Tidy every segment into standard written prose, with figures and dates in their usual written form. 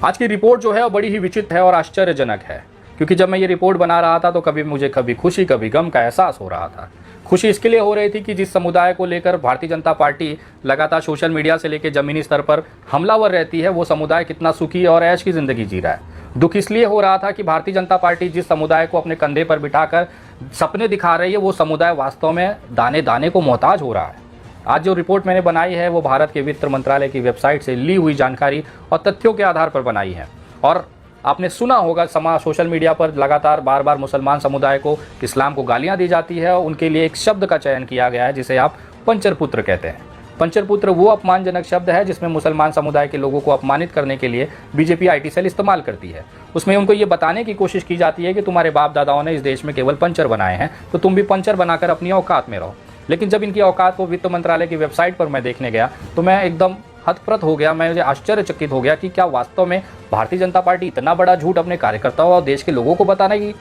आज की रिपोर्ट जो है वो बड़ी ही विचित्र है और आश्चर्यजनक है, क्योंकि जब मैं ये रिपोर्ट बना रहा था तो कभी खुशी कभी गम का एहसास हो रहा था। खुशी इसके लिए हो रही थी कि जिस समुदाय को लेकर भारतीय जनता पार्टी लगातार सोशल मीडिया से लेकर ज़मीनी स्तर पर हमलावर रहती है, वो समुदाय कितना सुखी और ऐश की ज़िंदगी जी रहा है। दुख इसलिए हो रहा था कि भारतीय जनता पार्टी जिस समुदाय को अपने कंधे पर बिठाकर सपने दिखा रही है, वो समुदाय वास्तव में दाने दाने को मोहताज हो रहा है। आज जो रिपोर्ट मैंने बनाई है वो भारत के वित्त मंत्रालय की वेबसाइट से ली हुई जानकारी और तथ्यों के आधार पर बनाई है। और आपने सुना होगा सोशल मीडिया पर लगातार बार मुसलमान समुदाय को, इस्लाम को गालियां दी जाती है और उनके लिए एक शब्द का चयन किया गया है जिसे आप पंचर पुत्र कहते हैं। पंचर पुत्र वो अपमानजनक शब्द है जिसमें मुसलमान समुदाय के लोगों को अपमानित करने के लिए बीजेपी आईटी सेल इस्तेमाल करती है। उसमें उनको ये बताने की कोशिश की जाती है कि तुम्हारे बाप दादाओं ने इस देश में केवल पंचर बनाए हैं, तो तुम भी पंचर बनाकर अपनी औकात में रहो। लेकिन जब इनकी औकात को वित्त मंत्रालय की वेबसाइट पर मैं देखने गया तो मैं एकदम हतप्रत हो गया। मुझे आश्चर्यचकित हो गया कि क्या वास्तव में भारतीय जनता पार्टी इतना बड़ा झूठ अपने कार्यकर्ताओं और देश के लोगों को बताने की,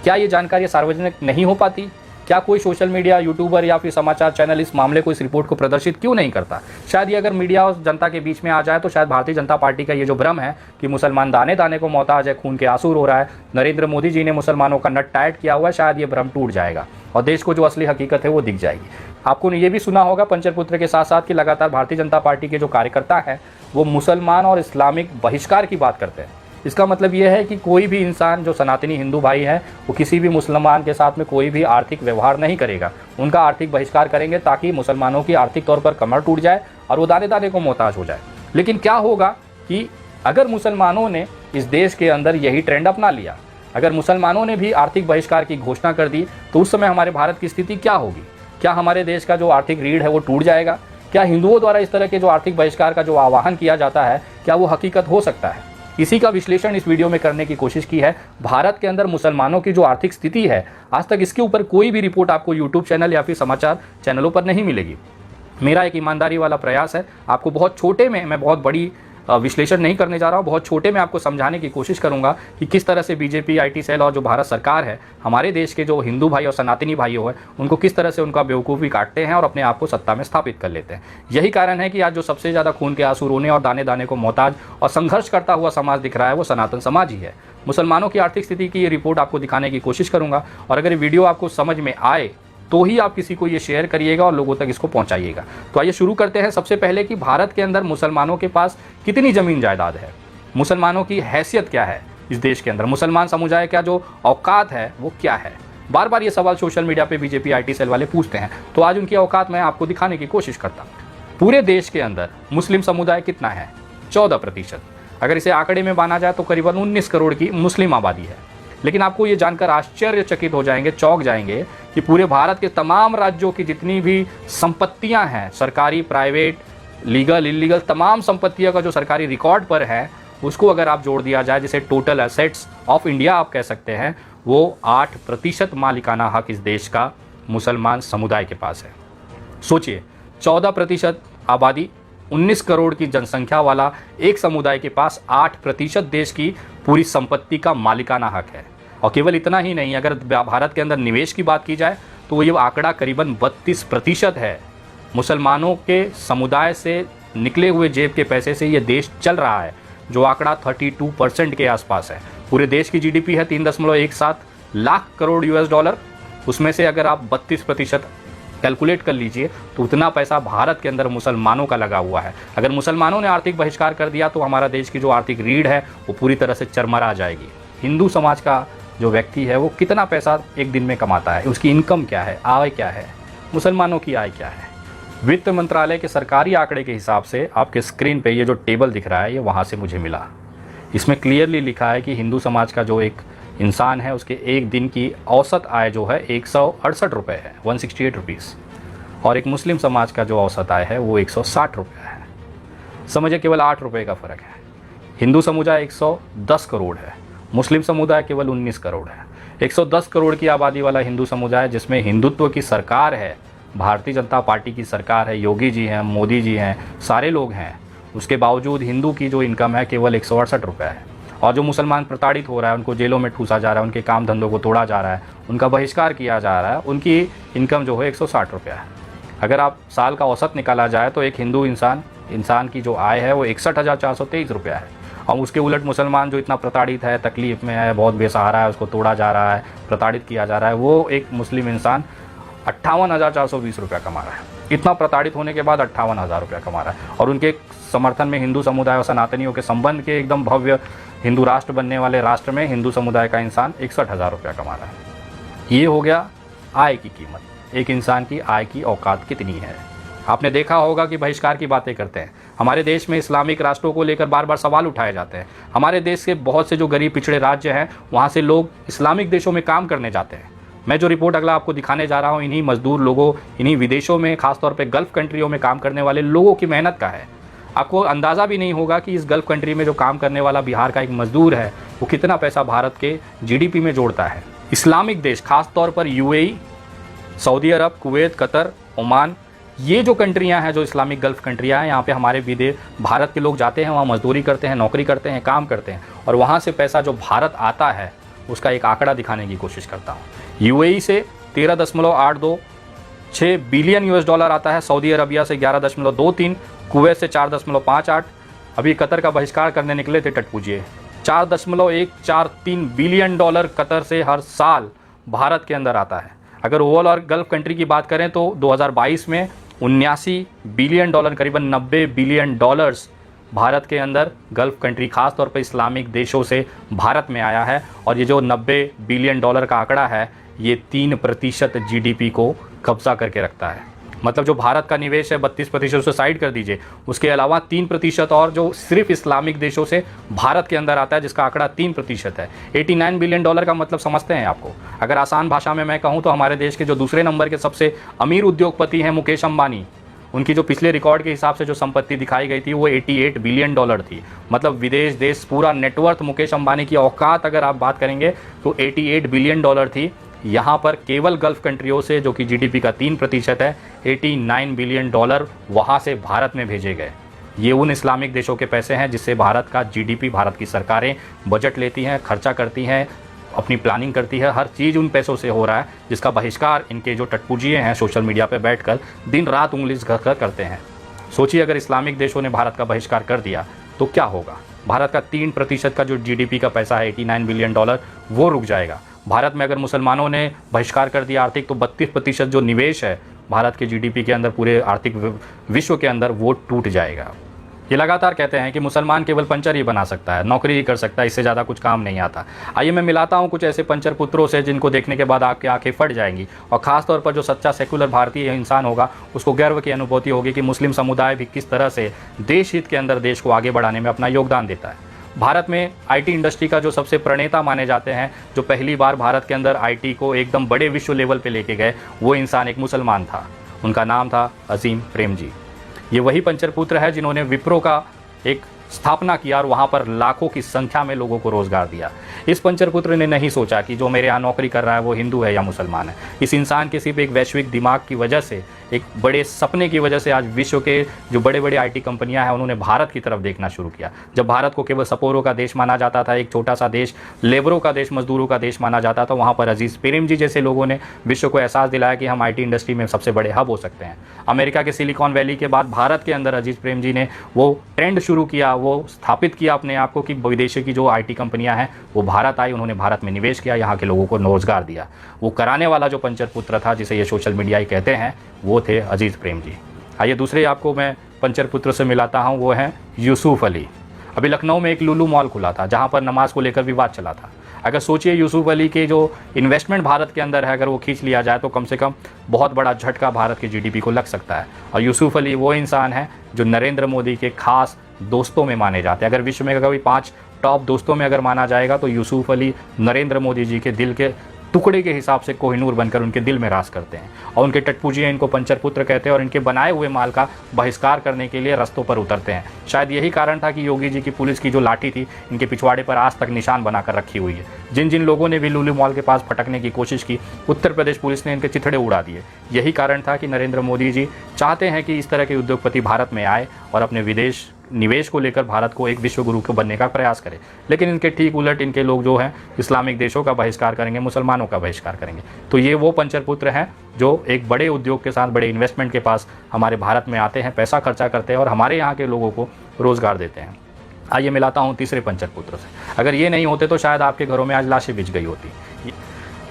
क्या ये जानकारी सार्वजनिक नहीं हो पाती? क्या कोई सोशल मीडिया, यूट्यूबर या फिर समाचार चैनल इस मामले को, इस रिपोर्ट को प्रदर्शित क्यों नहीं करता? शायद ये अगर मीडिया और जनता के बीच में आ जाए तो शायद भारतीय जनता पार्टी का ये जो भ्रम है कि मुसलमान दाने दाने को मोहताज है, खून के आंसू रो रहा है, नरेंद्र मोदी जी ने मुसलमानों का नट टाइट किया हुआ है, शायद ये भ्रम टूट जाएगा और देश को जो असली हकीकत है वो दिख जाएगी। आपको ये भी सुना होगा पंचर पुत्र के साथ साथ कि लगातार भारतीय जनता पार्टी के जो कार्यकर्ता हैं वो मुसलमान और इस्लामिक बहिष्कार की बात करते हैं। इसका मतलब ये है कि कोई भी इंसान जो सनातनी हिंदू भाई है वो किसी भी मुसलमान के साथ में कोई भी आर्थिक व्यवहार नहीं करेगा, उनका आर्थिक बहिष्कार करेंगे ताकि मुसलमानों की आर्थिक तौर पर कमर टूट जाए और वो दाने दाने को मोहताज हो जाए। लेकिन क्या होगा कि अगर मुसलमानों ने इस देश के अंदर यही ट्रेंड अपना लिया, अगर मुसलमानों ने भी आर्थिक बहिष्कार की घोषणा कर दी, तो उस समय हमारे भारत की स्थिति क्या होगी? क्या हमारे देश का जो आर्थिक रीढ़ है वो टूट जाएगा? क्या हिंदुओं द्वारा इस तरह के जो आर्थिक बहिष्कार का जो आह्वान किया जाता है, क्या वो हकीकत हो सकता है? इसी का विश्लेषण इस वीडियो में करने की कोशिश की है। भारत के अंदर मुसलमानों की जो आर्थिक स्थिति है, आज तक इसके ऊपर कोई भी रिपोर्ट आपको यूट्यूब चैनल या फिर समाचार चैनलों पर नहीं मिलेगी। मेरा एक ईमानदारी वाला प्रयास है, आपको बहुत छोटे में, मैं बहुत बड़ी विश्लेषण नहीं करने जा रहा हूँ, बहुत छोटे में आपको समझाने की कोशिश करूंगा कि किस तरह से बीजेपी आईटी सेल और जो भारत सरकार है, हमारे देश के जो हिंदू भाई और सनातनी भाइयों हैं, उनको किस तरह से उनका बेवकूफ़ी काटते हैं और अपने आप को सत्ता में स्थापित कर लेते हैं। यही कारण है कि आज जो सबसे ज़्यादा खून के आंसू रोने और दाने दाने को मोहताज और संघर्ष करता हुआ समाज दिख रहा है वो सनातन समाज ही है। मुसलमानों की आर्थिक स्थिति की ये रिपोर्ट आपको दिखाने की कोशिश करूँगा और अगर ये वीडियो आपको समझ में आए तो ही आप किसी को ये शेयर करिएगा और लोगों तक इसको पहुंचाइएगा। तो आइए शुरू करते हैं सबसे पहले कि भारत के अंदर मुसलमानों के पास कितनी ज़मीन जायदाद है, मुसलमानों की हैसियत क्या है इस देश के अंदर, मुसलमान समुदाय का जो औकात है वो क्या है। बार बार ये सवाल सोशल मीडिया पे बीजेपी आईटी सेल वाले पूछते हैं, तो आज उनकी औकात मैं आपको दिखाने की कोशिश करता हूँ। पूरे देश के अंदर मुस्लिम समुदाय कितना है? 14%। अगर इसे आंकड़े में माना जाए तो करीबन 19 करोड़ की मुस्लिम आबादी है। लेकिन आपको ये जानकर आश्चर्यचकित हो जाएंगे, चौंक जाएंगे कि पूरे भारत के तमाम राज्यों की जितनी भी संपत्तियां हैं, सरकारी, प्राइवेट, लीगल, इलीगल, तमाम संपत्तियों का जो सरकारी रिकॉर्ड पर है, उसको अगर आप जोड़ दिया जाए, जिसे टोटल एसेट्स ऑफ इंडिया आप कह सकते हैं, वो 8% मालिकाना हक इस देश का मुसलमान समुदाय के पास है। सोचिए, 14% आबादी, 19 करोड़ की जनसंख्या वाला एक समुदाय के पास 8% देश की पूरी संपत्ति का मालिकाना हक है। और केवल इतना ही नहीं, अगर भारत के अंदर निवेश की बात की जाए तो ये आंकड़ा करीबन 32% है। मुसलमानों के समुदाय से निकले हुए जेब के पैसे से ये देश चल रहा है, जो आंकड़ा 32% के आसपास है। पूरे देश की जीडीपी है 3.17 लाख करोड़ US$। उसमें से अगर आप 32% कैलकुलेट कर लीजिए तो उतना पैसा भारत के अंदर मुसलमानों का लगा हुआ है। अगर मुसलमानों ने आर्थिक बहिष्कार कर दिया तो हमारा देश की जो आर्थिक रीढ़ है वो पूरी तरह से चरमरा जाएगी। हिंदू समाज का जो व्यक्ति है वो कितना पैसा एक दिन में कमाता है, उसकी इनकम क्या है, आय क्या है, मुसलमानों की आय क्या है? वित्त मंत्रालय के सरकारी आंकड़े के हिसाब से आपके स्क्रीन पे ये जो टेबल दिख रहा है ये वहाँ से मुझे मिला। इसमें क्लियरली लिखा है कि हिंदू समाज का जो एक इंसान है उसके एक दिन की औसत आय जो है 168 रुपये है, 168 रुपीज़, और एक मुस्लिम समाज का जो औसत आय है वो 160 रुपये है। समझिए केवल 8 रुपये का फ़र्क है। हिंदू समुदाय 110 करोड़ है, मुस्लिम समुदाय केवल 19 करोड़ है। 110 करोड़ की आबादी वाला हिंदू समुदाय जिसमें हिंदुत्व की सरकार है, भारतीय जनता पार्टी की सरकार है, योगी जी हैं, मोदी जी हैं, सारे लोग हैं, उसके बावजूद हिंदू की जो इनकम है केवल 168 रुपये है। और जो मुसलमान प्रताड़ित हो रहा है, उनको जेलों में ठूसा जा रहा है, उनके काम धंधों को तोड़ा जा रहा है, उनका बहिष्कार किया जा रहा है, उनकी इनकम जो है 160 रुपये है। अगर आप साल का औसत निकाला जाए तो एक हिंदू इंसान की जो आय है वो 61,423 रुपया है। और उसके उलट मुसलमान जो इतना प्रताड़ित है, तकलीफ़ में है, बहुत बेसहारा है, उसको तोड़ा जा रहा है, प्रताड़ित किया जा रहा है, वो एक मुस्लिम इंसान 58,420 रुपया कमा रहा है। इतना प्रताड़ित होने के बाद 58,000 रुपया कमा रहा है। और उनके समर्थन में हिंदू समुदाय और सनातनियों के संबंध के एकदम भव्य हिंदू राष्ट्र बनने वाले राष्ट्र में हिंदू समुदाय का इंसान 61,000 रुपया कमा रहा है। ये हो गया आय की कीमत। एक इंसान की आय की औकात कितनी है। आपने देखा होगा कि बहिष्कार की बातें करते हैं। हमारे देश में इस्लामिक राष्ट्रों को लेकर बार बार सवाल उठाए जाते हैं। हमारे देश के बहुत से जो गरीब पिछड़े राज्य हैं, वहाँ से लोग इस्लामिक देशों में काम करने जाते हैं। मैं जो रिपोर्ट अगला आपको दिखाने जा रहा हूँ, इन्हीं मजदूर लोगों, इन्हीं विदेशों में, खासतौर पे गल्फ़ कंट्रियों में काम करने वाले लोगों की मेहनत का है। आपको अंदाज़ा भी नहीं होगा कि इस गल्फ़ कंट्री में जो काम करने वाला बिहार का एक मजदूर है, वो कितना पैसा भारत के जीडीपी में जोड़ता है। इस्लामिक देश, खासतौर पर यूएई, सऊदी अरब, कुवैत, कतर, ओमान, ये जो कंट्रियां हैं, जो इस्लामिक गल्फ़ कंट्रियां हैं, यहाँ पे हमारे भारत के लोग जाते हैं, वहाँ मजदूरी करते हैं, नौकरी करते हैं, काम करते हैं, और वहाँ से पैसा जो भारत आता है उसका एक आंकड़ा दिखाने की कोशिश करता हूँ। यूएई से 13.826 बिलियन यूएस डॉलर आता है, सऊदी अरबिया से 11.23, कुवैत से 4.58, अभी कतर का बहिष्कार करने निकले थे, टट पूजिए, 4.143 बिलियन डॉलर कतर से हर साल भारत के अंदर आता है। अगर ओवरऑल और गल्फ़ कंट्री की बात करें तो 2022 में 79 बिलियन डॉलर, करीबन 90 बिलियन डॉलर्स भारत के अंदर गल्फ़ कंट्री, खास तौर पर इस्लामिक देशों से भारत में आया है। और ये जो 90 बिलियन डॉलर का आंकड़ा है, ये 3% जीडीपी को कब्जा करके रखता है। मतलब जो भारत का निवेश है 32% से साइड कर दीजिए, उसके अलावा 3% और जो सिर्फ इस्लामिक देशों से भारत के अंदर आता है, जिसका आंकड़ा 3% है। 89 बिलियन डॉलर का मतलब समझते हैं आपको। अगर आसान भाषा में मैं कहूँ तो हमारे देश के जो दूसरे नंबर के सबसे अमीर उद्योगपति हैं, मुकेश अंबानी, उनकी जो पिछले रिकॉर्ड के हिसाब से जो संपत्ति दिखाई गई थी वो 88 बिलियन डॉलर थी। मतलब विदेश, देश, पूरा नेटवर्थ मुकेश अंबानी की औकात अगर आप बात करेंगे तो 88 बिलियन डॉलर थी। यहाँ पर केवल गल्फ़ कंट्रियों से, जो कि जीडीपी का 3% है, 89 बिलियन डॉलर वहाँ से भारत में भेजे गए। ये उन इस्लामिक देशों के पैसे हैं जिससे भारत का जीडीपी, भारत की सरकारें बजट लेती हैं, खर्चा करती हैं, अपनी प्लानिंग करती है। हर चीज़ उन पैसों से हो रहा है, जिसका बहिष्कार इनके जो टटपुजिए हैं सोशल मीडिया पर बैठकर दिन रात उंगली घर करते हैं। सोचिए अगर इस्लामिक देशों ने भारत का बहिष्कार कर दिया तो क्या होगा। भारत का 3% का जो जीडीपी का पैसा है 89 बिलियन डॉलर, वो रुक जाएगा। भारत में अगर मुसलमानों ने बहिष्कार कर दिया आर्थिक, तो 32% जो निवेश है भारत के जीडीपी के अंदर, पूरे आर्थिक विश्व के अंदर, वो टूट जाएगा। ये लगातार कहते हैं कि मुसलमान केवल पंचर ही बना सकता है, नौकरी ही कर सकता है, इससे ज़्यादा कुछ काम नहीं आता। आइए मैं मिलाता हूँ कुछ ऐसे पंचर पुत्रों से जिनको देखने के बाद आपकी आंखें फट जाएंगी। और ख़ासतौर पर जो सच्चा सेकुलर भारतीय इंसान होगा उसको गर्व की अनुभूति होगी कि मुस्लिम समुदाय भी किस तरह से देश हित के अंदर देश को आगे बढ़ाने में अपना योगदान देता है। भारत में आईटी इंडस्ट्री का जो सबसे प्रणेता माने जाते हैं, जो पहली बार भारत के अंदर आईटी को एकदम बड़े विश्व लेवल पे लेके गए, वो इंसान एक मुसलमान था। उनका नाम था अजीम प्रेमजी। ये वही पंचर पुत्र है जिन्होंने विप्रो का एक स्थापना किया और वहाँ पर लाखों की संख्या में लोगों को रोज़गार दिया। इस पंचर पुत्र ने नहीं सोचा कि जो मेरे यहाँ नौकरी कर रहा है वो हिंदू है या मुसलमान है। इस इंसान के सिर्फ एक वैश्विक दिमाग की वजह से, एक बड़े सपने की वजह से आज विश्व के जो बड़े बड़े आईटी कंपनियां हैं उन्होंने भारत की तरफ देखना शुरू किया। जब भारत को केवल सपोरों का देश माना जाता था, एक छोटा सा देश, लेबरों का देश, मजदूरों का देश माना जाता था, वहाँ पर अजीज़ प्रेमजी जैसे लोगों ने विश्व को एहसास दिलाया कि हम आईटी इंडस्ट्री में सबसे बड़े हब हो सकते हैं। अमेरिका के सिलिकॉन वैली के बाद भारत के अंदर अजीज़ प्रेमजी ने वो ट्रेंड शुरू किया, वो स्थापित किया अपने आप को कि विदेशी की जो आईटी कंपनियां हैं वो भारत आई, उन्होंने भारत में निवेश किया, यहाँ के लोगों को रोजगार दिया। वो कराने वाला जो पंचर पुत्र था, जिसे ये सोशल मीडिया ही कहते हैं, वो थे अजीज़ प्रेमजी। आइए दूसरे आपको मैं पंचर पुत्र से मिलाता हूँ, वो हैं यूसुफ अली। अभी लखनऊ में एक लुलु मॉल खुला था जहाँ पर नमाज को लेकर विवाद चला था। अगर सोचिए यूसुफ अली के जो इन्वेस्टमेंट भारत के अंदर है, अगर वो खींच लिया जाए तो कम से कम बहुत बड़ा झटका भारत की जीडीपी को लग सकता है। और यूसुफ अली वो इंसान है जो नरेंद्र मोदी के खास दोस्तों में माने जाते हैं। अगर विश्व में कभी 5 टॉप दोस्तों में अगर माना जाएगा तो यूसुफ अली नरेंद्र मोदी जी के दिल के टुकड़े के हिसाब से कोहिनूर बनकर उनके दिल में राज करते हैं। और उनके टटपूजिए इनको पंचर पुत्र कहते हैं और इनके बनाए हुए माल का बहिष्कार करने के लिए रस्तों पर उतरते हैं। शायद यही कारण था कि योगी जी की पुलिस की जो लाठी थी इनके पिछवाड़े पर आज तक निशान बनाकर रखी हुई है। जिन जिन लोगों ने भी लुलु मॉल के पास फटकने की कोशिश की, उत्तर प्रदेश पुलिस ने इनके चिथड़े उड़ा दिए। यही कारण था कि नरेंद्र मोदी जी चाहते हैं कि इस तरह के उद्योगपति भारत में आए और अपने विदेश निवेश को लेकर भारत को एक विश्व गुरु को बनने का प्रयास करें। लेकिन इनके ठीक उलट इनके लोग जो हैं इस्लामिक देशों का बहिष्कार करेंगे, मुसलमानों का बहिष्कार करेंगे। तो ये वो पंचर पुत्र हैं जो एक बड़े उद्योग के साथ, बड़े इन्वेस्टमेंट के पास हमारे भारत में आते हैं, पैसा खर्चा करते हैं और हमारे यहाँ के लोगों को रोज़गार देते हैं। आइए मिलाता हूँ तीसरे पंचर पुत्र से। अगर ये नहीं होते तो शायद आपके घरों में आज लाशें बिछ गई होती।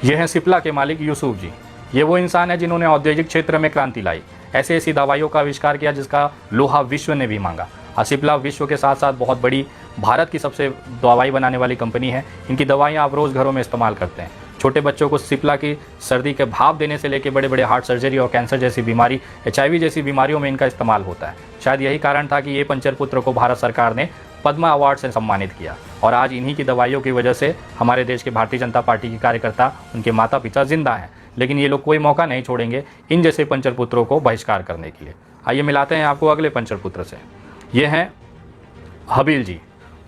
ये हैं सिप्ला के मालिक यूसुफ जी। ये वो इंसान है जिन्होंने औद्योगिक क्षेत्र में क्रांति लाई, ऐसी ऐसी दवाइयों का आविष्कार किया जिसका लोहा विश्व ने भी मांगा। सिप्ला विश्व के साथ साथ बहुत बड़ी भारत की सबसे दवाई बनाने वाली कंपनी है। इनकी दवाइयाँ आप रोज़ घरों में इस्तेमाल करते हैं। छोटे बच्चों को सिप्ला की सर्दी के भाप देने से लेकर बड़े बड़े हार्ट सर्जरी और कैंसर जैसी बीमारी, HIV जैसी बीमारियों में इनका इस्तेमाल होता है। शायद यही कारण था कि ये पंचर पुत्र को भारत सरकार ने पद्मा अवार्ड से सम्मानित किया और आज इन्हीं की दवाइयों की वजह से हमारे देश के भारतीय जनता पार्टी के कार्यकर्ता, उनके माता पिता जिंदा हैं। लेकिन ये लोग कोई मौका नहीं छोड़ेंगे इन जैसे पंचर पुत्रों को बहिष्कार करने के लिए। आइए मिलाते हैं आपको अगले पंचर पुत्र से। ये हैं हबील जी,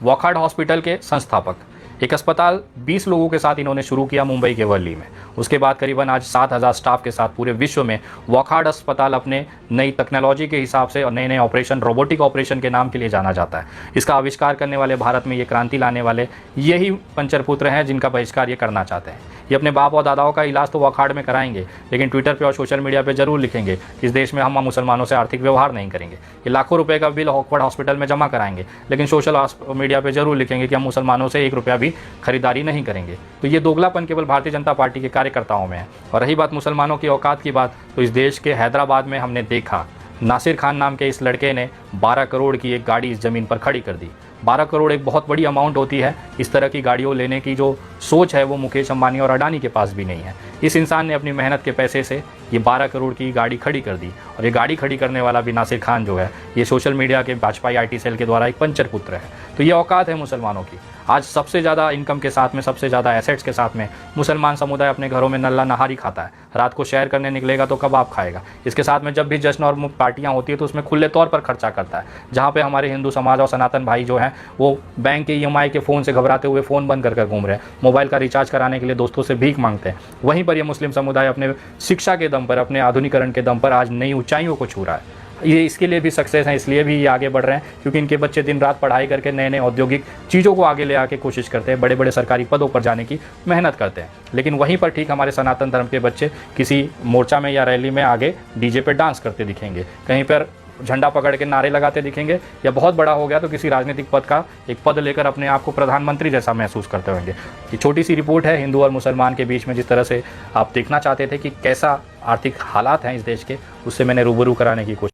वॉकहार्ट हॉस्पिटल के संस्थापक। एक अस्पताल 20 लोगों के साथ इन्होंने शुरू किया मुंबई के वर्ली में। उसके बाद करीबन आज 7000 स्टाफ के साथ पूरे विश्व में वॉकहार्ट अस्पताल अपने नई टेक्नोलॉजी के हिसाब से और नए नए ऑपरेशन, रोबोटिक ऑपरेशन के नाम के लिए जाना जाता है। इसका आविष्कार करने वाले, भारत में ये क्रांति लाने वाले यही पंचर पुत्र हैं जिनका बहिष्कार ये करना चाहते हैं। ये अपने बाप और दादाओं का इलाज तो वॉकहार्ट में कराएंगे, लेकिन ट्विटर पर और सोशल मीडिया पर जरूर लिखेंगे कि इस देश में हम मुसलमानों से आर्थिक व्यवहार नहीं करेंगे। ये लाखों रुपए का बिल वॉकहार्ट हॉस्पिटल में जमा कराएंगे, लेकिन सोशल मीडिया पर जरूर लिखेंगे कि हम मुसलमानों से 1 रुपया भी खरीदारी नहीं करेंगे। तो ये दोगलापन केवल भारतीय जनता पार्टी के कार्यकर्ताओं में है। और रही बात मुसलमानों की औकात की बात, तो इस देश के हैदराबाद में हमने देखा नासिर खान नाम के इस लड़के ने 12 करोड़ की एक गाड़ी इस ज़मीन पर खड़ी कर दी। 12 करोड़ एक बहुत बड़ी अमाउंट होती है। इस तरह की गाड़ियों लेने की जो सोच है वो मुकेश अंबानी और अडानी के पास भी नहीं है। इस इंसान ने अपनी मेहनत के पैसे से ये 12 करोड़ की गाड़ी खड़ी कर दी। और ये गाड़ी खड़ी करने वाला भी नासिर खान जो है, ये सोशल मीडिया के भाजपा IT सेल के द्वारा एक पंचर पुत्र है। तो ये औकात है मुसलमानों की। आज सबसे ज़्यादा इनकम के साथ में, सबसे ज़्यादा एसेट्स के साथ में मुसलमान समुदाय अपने घरों में नल्ला नहारी खाता है। रात को सैर करने निकलेगा तो कबाब खाएगा। इसके साथ में जब भी जश्न और पार्टियां होती है तो उसमें खुले तौर पर खर्चा करता है। जहाँ पे हमारे हिंदू समाज और सनातन भाई जो हैं वो बैंक के EMI के फ़ोन से घबराते हुए फ़ोन बंद कर घूम रहे हैं, मोबाइल का रिचार्ज कराने के लिए दोस्तों से भीख मांगते हैं। वहीं पर ये मुस्लिम समुदाय अपने शिक्षा के दम पर, अपने आधुनिकरण के दम पर आज नई ऊंचाइयों को छू रहा है। ये इसके लिए भी सक्सेस हैं, इसलिए भी ये आगे बढ़ रहे हैं क्योंकि इनके बच्चे दिन रात पढ़ाई करके नए नए औद्योगिक चीज़ों को आगे ले आके कोशिश करते हैं, बड़े बड़े सरकारी पदों पर जाने की मेहनत करते हैं। लेकिन वहीं पर ठीक हमारे सनातन धर्म के बच्चे किसी मोर्चा में या रैली में आगे DJ पे डांस करते दिखेंगे, कहीं पर झंडा पकड़ के नारे लगाते दिखेंगे, या बहुत बड़ा हो गया तो किसी राजनीतिक पद का एक पद लेकर अपने आप को प्रधानमंत्री जैसा महसूस करते होंगे। ये छोटी सी रिपोर्ट है हिंदू और मुसलमान के बीच में, जिस तरह से आप देखना चाहते थे कि कैसा आर्थिक हालात हैं इस देश के, उससे मैंने रूबरू कराने की कोशिश